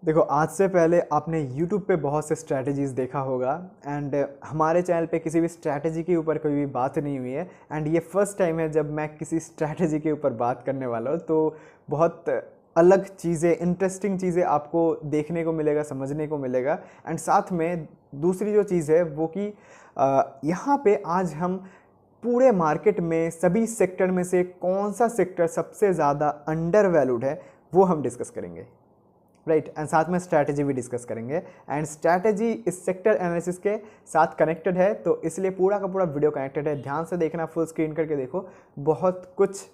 देखो, आज से पहले आपने YouTube पे बहुत से स्ट्रैटेजीज़ देखा होगा एंड हमारे चैनल पे किसी भी स्ट्रैटेजी के ऊपर कोई भी बात नहीं हुई है। एंड ये फर्स्ट टाइम है जब मैं किसी स्ट्रैटेजी के ऊपर बात करने वाला हूँ, तो बहुत अलग चीज़ें, इंटरेस्टिंग चीज़ें आपको देखने को मिलेगा, समझने को मिलेगा। एंड साथ में दूसरी जो चीज़ है वो कि यहाँ पे आज हम पूरे मार्केट में सभी सेक्टर में से कौन सा सेक्टर सबसे ज़्यादा अंडर वैल्यूड है वो हम डिस्कस करेंगे, राइट। एंड साथ में स्ट्रैटेजी भी डिस्कस करेंगे। एंड स्ट्रैटेजी इस सेक्टर एनालिसिस के साथ कनेक्टेड है, तो इसलिए पूरा का पूरा वीडियो कनेक्टेड है। ध्यान से देखना, फुल स्क्रीन करके देखो, बहुत कुछ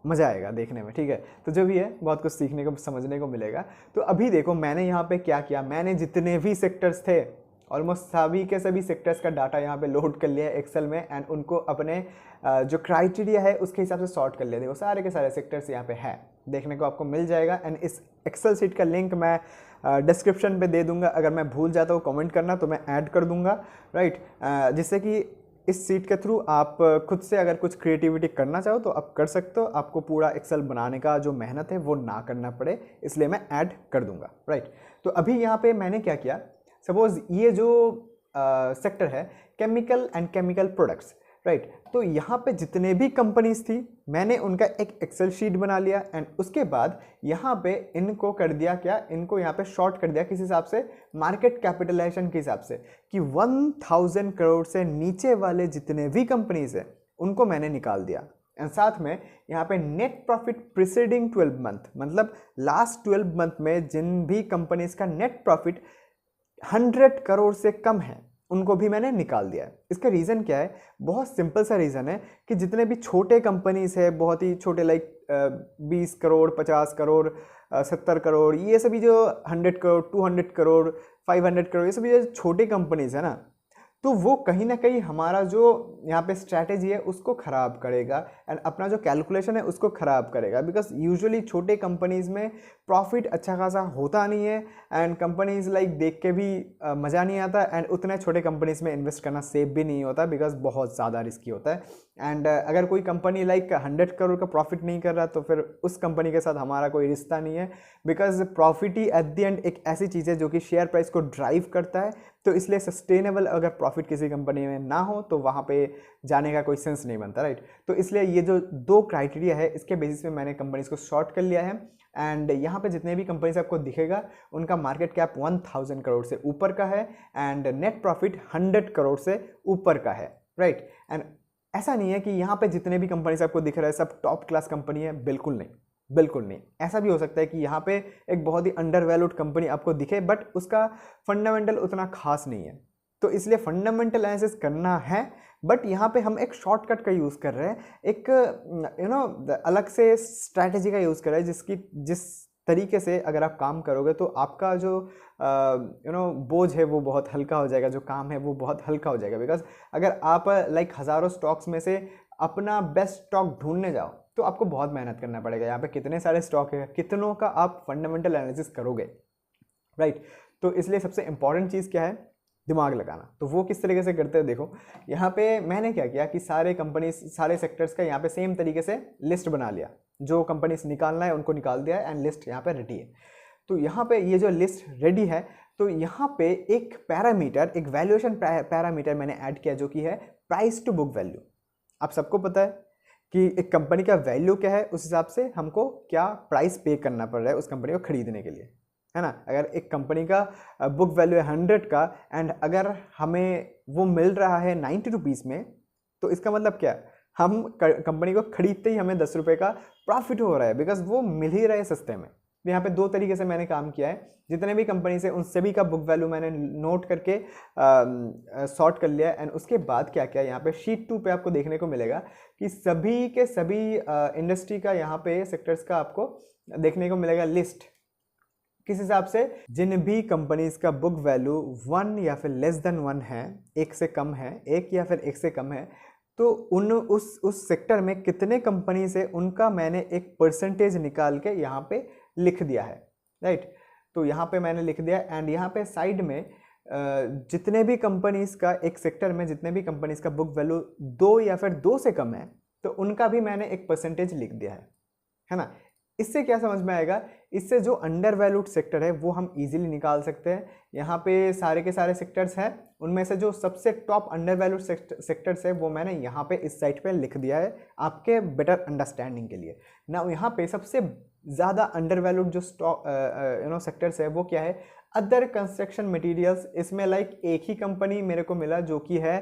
मज़ा आएगा देखने में, ठीक है। तो जो भी है बहुत कुछ सीखने को, समझने को मिलेगा। तो अभी देखो मैंने यहाँ पे क्या किया, मैंने जितने भी सेक्टर्स थे ऑलमोस्ट सभी के सभी सेक्टर्स का डाटा यहाँ पे लोड कर लिया है एक्सेल में। एंड उनको अपने जो क्राइटेरिया है उसके हिसाब से सॉर्ट कर लिया। देखो सारे के सारे सेक्टर्स यहाँ पे है, देखने को आपको मिल जाएगा। एंड इस एक्सेल शीट का लिंक मैं डिस्क्रिप्शन पे दे दूंगा। अगर मैं भूल जाता हूँ कमेंट करना तो मैं ऐड कर दूंगा, राइट। जिससे कि इस सीट के थ्रू आप खुद से अगर कुछ क्रिएटिविटी करना चाहो तो आप कर सकते हो। आपको पूरा एक्सेल बनाने का जो मेहनत है वो ना करना पड़े, इसलिए मैं ऐड कर दूंगा, राइट। तो अभी यहाँ पे मैंने क्या किया, सपोज ये जो सेक्टर है chemical and chemical products, right. तो यहाँ पे जितने भी कंपनीज थी मैंने उनका एक एक्सेल शीट बना लिया। एंड उसके बाद यहाँ पे इनको कर दिया क्या, इनको यहाँ पे शॉर्ट कर दिया किस हिसाब से, मार्केट कैपिटलाइजेशन के हिसाब से, कि 1000 करोड़ से नीचे वाले जितने भी कंपनीज हैं उनको मैंने निकाल दिया। एंड साथ में यहाँ पे नेट प्रॉफिट प्रिसीडिंग 12 मंथ, मतलब लास्ट 12 मंथ में जिन भी कंपनीज का नेट प्रॉफिट 100 करोड़ से कम है उनको भी मैंने निकाल दिया है। इसका रीज़न क्या है, बहुत सिंपल सा रीज़न है कि जितने भी छोटे कंपनीज है, बहुत ही छोटे, लाइक 20 करोड़, 50 करोड़, 70 करोड़, ये सभी जो 100 करोड़, 200 करोड़, 500 करोड़, ये सभी जो छोटे कंपनीज है ना, तो वो कहीं ना कहीं हमारा जो यहाँ पे स्ट्रैटेजी है उसको ख़राब करेगा। एंड अपना जो कैलकुलेशन है उसको ख़राब करेगा। बिकॉज यूजुअली छोटे कंपनीज़ में प्रॉफिट अच्छा खासा होता नहीं है। एंड कंपनीज़ लाइक देख के भी मज़ा नहीं आता। एंड उतने छोटे कंपनीज़ में इन्वेस्ट करना सेफ भी नहीं होता, बिकॉज बहुत ज़्यादा रिस्की होता है। एंड अगर कोई कंपनी लाइक 100 करोड़ का प्रॉफिट नहीं कर रहा तो फिर उस कंपनी के साथ हमारा कोई रिश्ता नहीं है। Because profit he at the end एक ऐसी चीज़ है जो कि शेयर प्राइस को ड्राइव करता है। तो इसलिए सस्टेनेबल अगर प्रॉफिट किसी कंपनी में ना हो तो वहाँ पे जाने का कोई सेंस नहीं बनता, राइट। तो इसलिए ये जो दो क्राइटेरिया है इसके बेसिस पे मैंने कंपनीज को शॉर्ट कर लिया है। एंड यहाँ पे जितने भी कंपनीज आपको दिखेगा उनका मार्केट कैप 1000 करोड़ से ऊपर का है एंड नेट प्रॉफिट 100 करोड़ से ऊपर का है, राइट। एंड ऐसा नहीं है कि यहाँ पे जितने भी कंपनीज आपको दिख रहा है सब टॉप क्लास कंपनी है, बिल्कुल नहीं, बिल्कुल नहीं। ऐसा भी हो सकता है कि यहाँ पे एक बहुत ही अंडर वैल्यूड कंपनी आपको दिखे बट उसका फंडामेंटल उतना खास नहीं है। तो इसलिए फंडामेंटल एनालिसिस करना है, बट यहाँ पे हम एक शॉर्टकट का यूज़ कर रहे हैं, एक अलग से स्ट्रैटेजी का यूज़ कर रहे हैं जिस तरीके से अगर आप काम करोगे तो आपका जो बोझ है वो बहुत हल्का हो जाएगा, जो काम है वो बहुत हल्का हो जाएगा। बिकॉज अगर आप लाइक हज़ारों स्टॉक्स में से अपना बेस्ट स्टॉक ढूंढने जाओ तो आपको बहुत मेहनत करना पड़ेगा। यहाँ पे कितने सारे स्टॉक है, कितनों का आप फंडामेंटल एनालिसिस करोगे, राइट। तो इसलिए सबसे इंपॉर्टेंट चीज़ क्या है, दिमाग लगाना। तो वो किस तरीके से करते हैं, देखो यहाँ पे मैंने क्या किया कि सारे कंपनी, सारे सेक्टर्स का यहाँ पे सेम तरीके से लिस्ट बना लिया। जो कंपनीज निकालना है उनको निकाल दिया है एंड लिस्ट यहाँ पे रेडी है। तो यहाँ पे ये जो लिस्ट रेडी है तो यहाँ पे एक पैरामीटर, एक वैल्यूएशन पैरामीटर मैंने ऐड किया जो कि है प्राइस टू बुक वैल्यू। आप सबको पता है कि एक कंपनी का वैल्यू क्या है, उस हिसाब से हमको क्या प्राइस पे करना पड़ रहा है उस कंपनी को खरीदने के लिए, है ना। अगर एक कंपनी का बुक वैल्यू है 100 का एंड अगर हमें वो मिल रहा है 90 रुपीज़ में, तो इसका मतलब क्या है, हम कंपनी को खरीदते ही हमें 10 रुपये का प्रॉफिट हो रहा है, बिकॉज वो मिल ही रहा है सस्ते में। यहाँ पे दो तरीके से मैंने काम किया है। जितने भी कंपनी से उन सभी का बुक वैल्यू मैंने नोट करके सॉर्ट कर लिया। एंड उसके बाद क्या क्या यहाँ पे शीट 2 पे आपको देखने को मिलेगा कि सभी के सभी इंडस्ट्री का यहाँ पे सेक्टर्स का आपको देखने को मिलेगा लिस्ट। किस हिसाब से, जिन भी कंपनीज का बुक वैल्यू 1 या फिर लेस देन 1 है, एक से कम है, एक या फिर एक से कम है, तो उस सेक्टर में कितने कंपनी से उनका मैंने एक परसेंटेज निकाल के यहाँ पे लिख दिया है, राइट। तो यहाँ पे मैंने लिख दिया एंड यहाँ पे साइड में जितने भी कंपनीज का एक सेक्टर में जितने भी कंपनीज का बुक वैल्यू 2 या फिर 2 से कम है तो उनका भी मैंने एक परसेंटेज लिख दिया है ना। इससे क्या समझ में आएगा, इससे जो अंडर वैल्यूड सेक्टर है वो हम इजीली निकाल सकते हैं। यहाँ पे सारे के सारे सेक्टर्स हैं, उनमें से जो सबसे टॉप अंडर वैल्यूड सेक्टर्स है वो मैंने यहाँ पे इस साइट पे लिख दिया है आपके बेटर अंडरस्टैंडिंग के लिए ना। यहाँ पे सबसे ज़्यादा अंडर वैल्यूड जो स्टॉक सेक्टर्स है वो क्या है, अदर कंस्ट्रक्शन मटेरियल्स। इसमें लाइक एक ही कंपनी मेरे को मिला जो कि है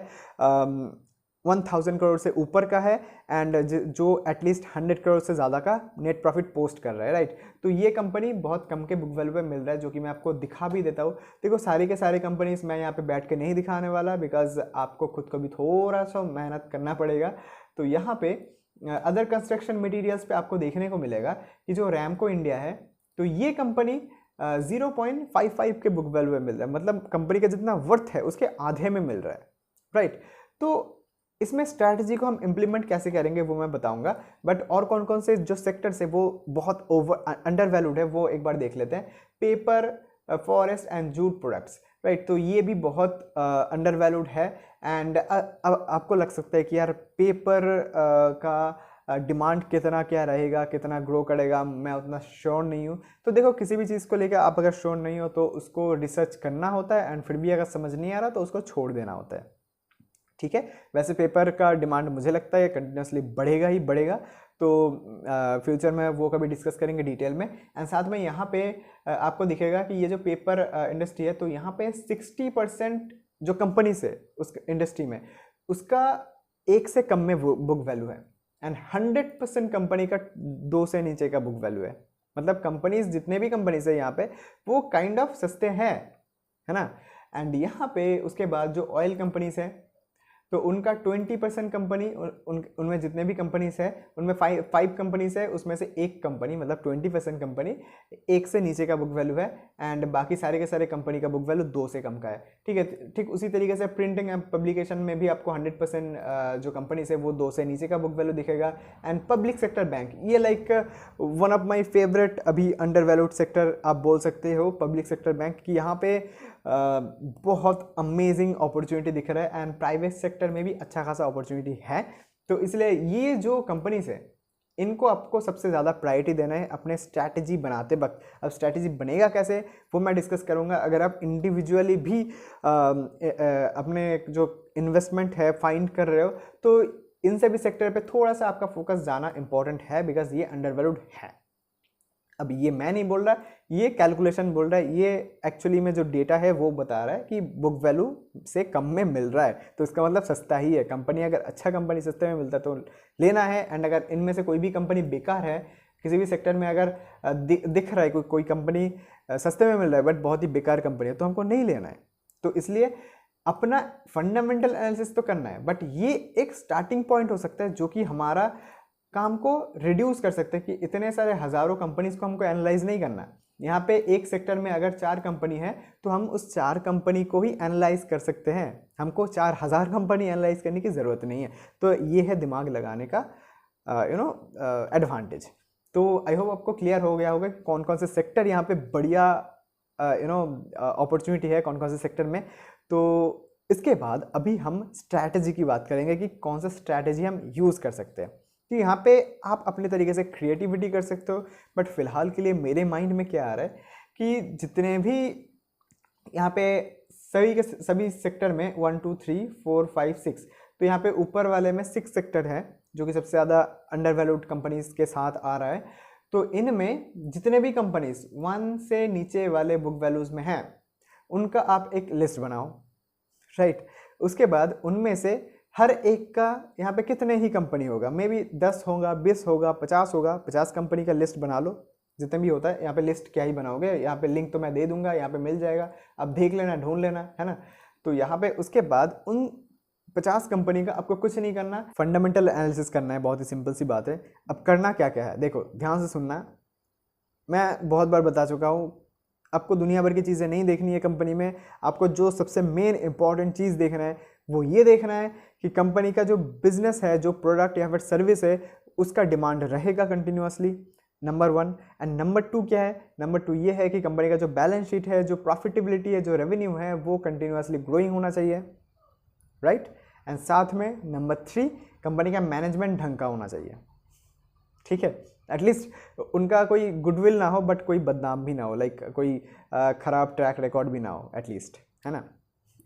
1000 करोड़ से ऊपर का है एंड जो एटलीस्ट 100 करोड़ से ज़्यादा का नेट प्रॉफिट पोस्ट कर रहा है, राइट। तो ये कंपनी बहुत कम के बुक वैल्यू पे मिल रहा है, जो कि मैं आपको दिखा भी देता हूँ। देखो सारी के सारे कंपनीज मैं यहाँ पे बैठ के नहीं दिखाने वाला, बिकॉज आपको खुद को भी थोड़ा सा मेहनत करना पड़ेगा। तो यहाँ पे अदर कंस्ट्रक्शन मटीरियल्स पे आपको देखने को मिलेगा कि जो रैमको इंडिया है, तो ये कंपनी 0.55 के बुक वैल्यू में मिल रहा है, मतलब कंपनी का जितना वर्थ है उसके आधे में मिल रहा है, राइट। तो इसमें स्ट्रैटेजी को हम इम्प्लीमेंट कैसे करेंगे वो मैं बताऊंगा, बट और कौन कौन से जो सेक्टर्स है वो बहुत अंडर वैल्यूड है वो एक बार देख लेते हैं। Paper, forest and jute products, right. तो ये भी बहुत अंडर वैल्यूड है एंड आपको लग सकता है कि यार पेपर का डिमांड कितना क्या रहेगा, कितना ग्रो करेगा, मैं उतना श्योर नहीं हूँ। तो देखो किसी भी चीज़ को लेकर आप अगर श्योर नहीं हो तो उसको रिसर्च करना होता है एंड फिर भी अगर समझ नहीं आ रहा तो उसको छोड़ देना होता है, ठीक है। वैसे पेपर का डिमांड मुझे लगता है कंटिन्यूसली बढ़ेगा ही बढ़ेगा, तो फ्यूचर में वो कभी डिस्कस करेंगे डिटेल में। एंड साथ में यहाँ पे आपको दिखेगा कि ये जो पेपर इंडस्ट्री है, तो यहाँ पे 60% जो कंपनीज है उस इंडस्ट्री में उसका 1 से कम में बुक वैल्यू है एंड 100% कंपनी का 2 से नीचे का बुक वैल्यू है। मतलब कंपनीज जितने भी कंपनीज है यहाँ पे वो काइंड ऑफ सस्ते हैं, है ना। एंड यहाँ पे उसके बाद जो ऑयल कंपनीज हैं तो उनका 20% कंपनी, उनमें जितने भी कंपनीज है उनमें 5 कंपनीज है, उसमें से एक कंपनी मतलब 20% कंपनी 1 से नीचे का बुक वैल्यू है एंड बाकी सारे के सारे कंपनी का बुक वैल्यू 2 से कम का है, ठीक है। ठीक उसी तरीके से प्रिंटिंग एंड पब्लिकेशन में भी आपको 100% जो कंपनीज है वो 2 से नीचे का बुक वैल्यू दिखेगा। एंड पब्लिक सेक्टर बैंक, ये like one of my favourite अभी अंडर वैल्यूड सेक्टर आप बोल सकते हो, पब्लिक सेक्टर बैंक की यहाँ पे बहुत अमेजिंग अपॉर्चुनिटी दिख रहा है एंड प्राइवेट सेक्टर में भी अच्छा खासा अपॉर्चुनिटी है। तो इसलिए ये जो कंपनीज है इनको आपको सबसे ज़्यादा प्रायोरिटी देना है अपने स्ट्रैटेजी बनाते वक्त। अब स्ट्रैटेजी बनेगा कैसे वो मैं डिस्कस करूँगा। अगर आप इंडिविजुअली भी अपने जो इन्वेस्टमेंट है फाइंड कर रहे हो तो इन सभी सेक्टर पे थोड़ा सा आपका फोकस जाना इंपॉर्टेंट है, बिकॉज ये अंडर वैल्यूड है। अब ये मैं नहीं बोल रहा, ये कैलकुलेशन बोल रहा है, ये एक्चुअली में जो डेटा है वो बता रहा है कि बुक वैल्यू से कम में मिल रहा है, तो इसका मतलब सस्ता ही है। कंपनी अगर अच्छा कंपनी सस्ते में मिलता है तो लेना है, एंड अगर इनमें से कोई भी कंपनी बेकार है, किसी भी सेक्टर में अगर दिख रहा है कोई कंपनी सस्ते में मिल रहा है बट बहुत ही बेकार कंपनी है, तो हमको नहीं लेना है। तो इसलिए अपना फंडामेंटल एनालिसिस तो करना है, बट ये एक स्टार्टिंग पॉइंट हो सकता है जो कि हमारा काम को रिड्यूस कर सकते हैं कि इतने सारे हज़ारों कंपनीज को हमको एनालाइज नहीं करना। यहाँ पे एक सेक्टर में अगर 4 कंपनी है तो हम उस 4 कंपनी को ही एनालाइज कर सकते हैं, हमको 4000 कंपनी एनालाइज करने की ज़रूरत नहीं है। तो ये है दिमाग लगाने का एडवांटेज। तो आई होप आपको क्लियर हो गया होगा कौन कौन से सेक्टर यहाँ पे बढ़िया अपॉर्चुनिटी है, कौन कौन से सेक्टर में। तो इसके बाद अभी हम स्ट्रैटेजी की बात करेंगे कि कौन सा स्ट्रैटेजी हम यूज़ कर सकते हैं। तो यहाँ पे आप अपने तरीके से क्रिएटिविटी कर सकते हो, बट फिलहाल के लिए मेरे माइंड में क्या आ रहा है कि जितने भी यहाँ पे सभी सेक्टर में 1 2 3 4 5 6, तो यहाँ पे ऊपर वाले में 6 सेक्टर है जो कि सबसे ज़्यादा अंडर वैल्यूड कंपनीज के साथ आ रहा है। तो इनमें जितने भी कंपनीज 1 से नीचे वाले बुक वैल्यूज़ में हैं उनका आप एक लिस्ट बनाओ, राइट। उसके बाद उनमें से हर एक का यहाँ पे कितने ही कंपनी होगा, मे बी 10 होगा, 20 होगा, 50 होगा, 50 कंपनी का लिस्ट बना लो, जितने भी होता है। यहाँ पे लिस्ट क्या ही बनाओगे, यहाँ पे लिंक तो मैं दे दूंगा, यहाँ पे मिल जाएगा, आप देख लेना, ढूंढ लेना, है ना। तो यहाँ पे उसके बाद उन 50 कंपनी का आपको कुछ नहीं करना, फंडामेंटल एनालिसिस करना है, बहुत ही सिंपल सी बात है। अब करना क्या क्या है, देखो ध्यान से सुनना, मैं बहुत बार बता चुका हूँ, आपको दुनिया भर की चीज़ें नहीं देखनी है कंपनी में। आपको जो सबसे मेन इंपॉर्टेंट चीज़ देखना है वो ये देखना है कि कंपनी का जो बिजनेस है, जो प्रोडक्ट या फिर सर्विस है, उसका डिमांड रहेगा कंटिन्यूअसली, नंबर 1। एंड नंबर 2 क्या है, नंबर 2 ये है कि कंपनी का जो बैलेंस शीट है, जो प्रॉफिटेबिलिटी है, जो रेवेन्यू है, वो कंटिन्यूअसली ग्रोइंग होना चाहिए, राइट। एंड साथ में नंबर 3 कंपनी का मैनेजमेंट ढंग का होना चाहिए, ठीक है। एटलीस्ट उनका कोई गुडविल ना हो बट कोई बदनाम भी ना हो, लाइक कोई ख़राब ट्रैक रिकॉर्ड भी ना हो एटलीस्ट, है ना।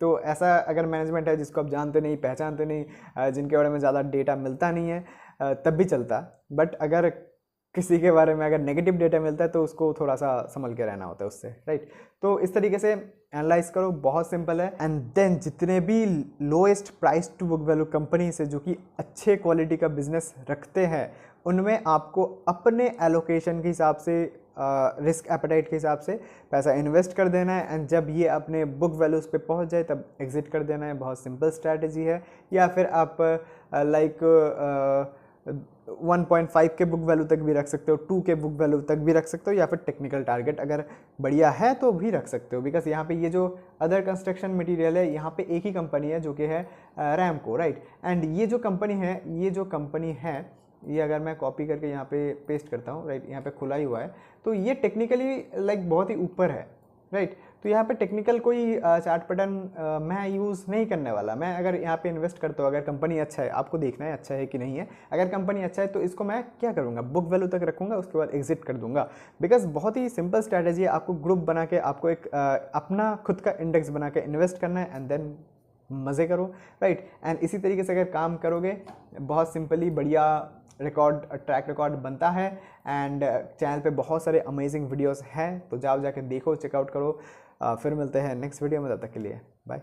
तो ऐसा अगर मैनेजमेंट है जिसको आप जानते नहीं, पहचानते नहीं, जिनके बारे में ज़्यादा डेटा मिलता नहीं है, तब भी चलता। बट अगर किसी के बारे में अगर नेगेटिव डेटा मिलता है तो उसको थोड़ा सा संभल के रहना होता है उससे, राइट। तो इस तरीके से एनालाइज करो, बहुत सिंपल है। एंड देन जितने भी lowest price to book value company से जो कि अच्छे क्वालिटी का बिजनेस रखते हैं, उनमें आपको अपने एलोकेशन के हिसाब से, रिस्क एपेटाइट के हिसाब से पैसा इन्वेस्ट कर देना है। एंड जब ये अपने बुक वैल्यूज़ पे पहुंच जाए तब एग्जिट कर देना है। बहुत सिंपल स्ट्रैटेजी है। या फिर आप लाइक 1.5 के बुक वैल्यू तक भी रख सकते हो, 2 के बुक वैल्यू तक भी रख सकते हो, या फिर टेक्निकल टारगेट अगर बढ़िया है तो भी रख सकते हो। बिकॉज यहाँ पे ये जो अदर कंस्ट्रक्शन मटेरियल है, यहाँ पे एक ही कंपनी है जो कि है रैमको, राइट। एंड ये जो कंपनी है ये अगर मैं कॉपी करके यहाँ पे पेस्ट करता हूँ, राइट, यहाँ पे खुला ही हुआ है, तो ये टेक्निकली लाइक बहुत ही ऊपर है, राइट। तो यहाँ पे टेक्निकल कोई चार्ट पैटर्न मैं यूज़ नहीं करने वाला। मैं अगर यहाँ पे इन्वेस्ट करता हूँ, अगर कंपनी अच्छा है, आपको देखना है अच्छा है कि नहीं है। अगर कंपनी अच्छा है तो इसको मैं क्या करूँगा, बुक वैल्यू तक रखूँगा, उसके बाद एग्जिट कर दूंगा। बिकॉज बहुत ही सिंपल स्ट्रैटेजी है। आपको ग्रुप बना के, आपको एक अपना खुद का इंडेक्स बना के इन्वेस्ट करना है एंड देन मज़े करो, राइट। एंड इसी तरीके से अगर काम करोगे, बहुत सिंपली बढ़िया ट्रैक रिकॉर्ड बनता है। एंड चैनल पे बहुत सारे अमेजिंग वीडियोस हैं, तो जाओ जाके देखो, चेकआउट करो। फिर मिलते हैं नेक्स्ट वीडियो में, तब तक के लिए बाय।